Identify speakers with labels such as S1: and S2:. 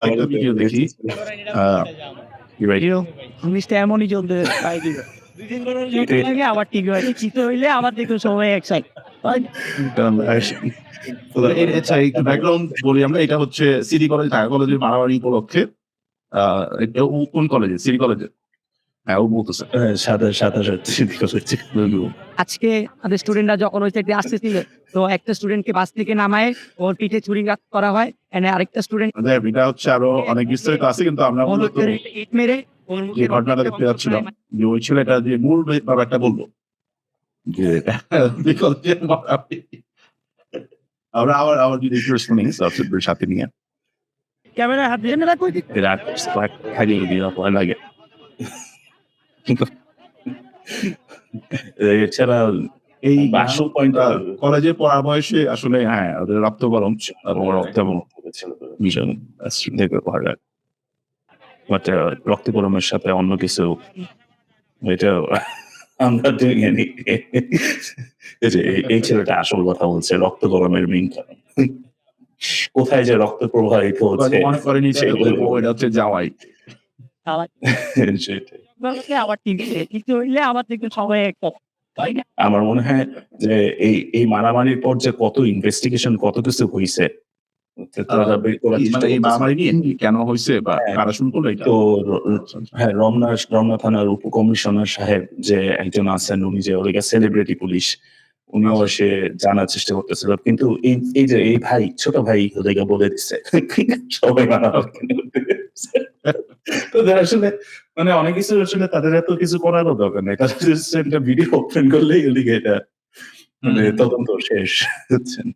S1: একটা ভিডিও দেখি। আ
S2: ভিডিও জিনিসটা এমনই চলতে লাগে আবার ঠিক হয়। ঠিক হইলে আবার দেখো সবাই একসাথে।
S1: আচ্ছা একটু ব্যাকগ্রাউন্ড বলি আমরা। এটা হচ্ছে সিটি কলেজ, ঢাকা কলেজের মারামারি উপলক্ষে। আ এটা কোন কলেজে? সিটি কলেজে? হ্যাঁ, ও বলতেছে। সিটি কলেজে।
S2: আজকে আমাদের স্টুডেন্টরা যখন ওই সাইডে আসতেছিল, তো একটা স্টুডেন্টকে বাস থেকে নামায়ে ওর পিঠে ছুরিঘাত করা হয়। এন্ড আরেকটা স্টুডেন্ট
S1: এটা হচ্ছে আরো অনেক বিস্তারিত আছে কিন্তু আমরা মূলত
S2: ইট মেরে ওর
S1: যে ঘটনাটা দেখতে যাচ্ছিলাম যে ওই ছেলেটা যে মূল ব্যাপারটা বলল যে বিকল্পের মারামারি। আমরা আবার যদি একটু শুনি সাবজেক্টের সাথে নিয়ে।
S2: ক্যামেরা হাত দিয়ে না কই দিতে
S1: এরা খাইয়ে দিয়ে ভয় লাগে। এছাড়া এই
S3: বাসু পয়েন্ট
S1: কলেজে পড়ার বয়সে আসলে হ্যাঁ, ওদের রক্ত গরম এবং রক্ত এবং মিশন ভয় লাগে। বাট রক্ত গরমের সাথে অন্য কিছু এটা আমরা জানি। এই যে এই ছেলেটা আসল কথা বলছে রক্ত গরমের মেইন কারণ। কোথায় যে রক্ত প্রবাহিত হচ্ছে
S4: মনে করেনি এটা হচ্ছে জামাই।
S1: সেটাই।
S2: আবার ঠিক হইলে আবার দেখো সবাই একসাথে।
S3: আমার মনে হয় যে এই মারামারির পর যে কত ইনভেস্টিগেশন কত কিছু হইছে তারা বের করার চেষ্টা
S4: মানে এই
S3: করতেছে।
S4: মারামারি নিয়ে কেন হইছে বা
S3: হ্যাঁ।
S4: কারা শুরু করলো এটা?
S3: তো হ্যাঁ, রমনা থানার উপকমিশনার সাহেব যে একজন আছেন উনি যে ওদিকে সেলিব্রিটি পুলিশ উনিও এসে জানার চেষ্টা করতেছিল কিন্তু এই যে এই ভাই ছোট ভাই ওদিকে বলে দিচ্ছে সবাই মারামারি তো আসলে মানে অনেক কিছু আসলে তাদের এত কিছু করারও দরকার নেই তাদের একটা ভিডিও ওপেন করলেই ওদিকে এটা মানে তদন্ত শেষ হচ্ছেন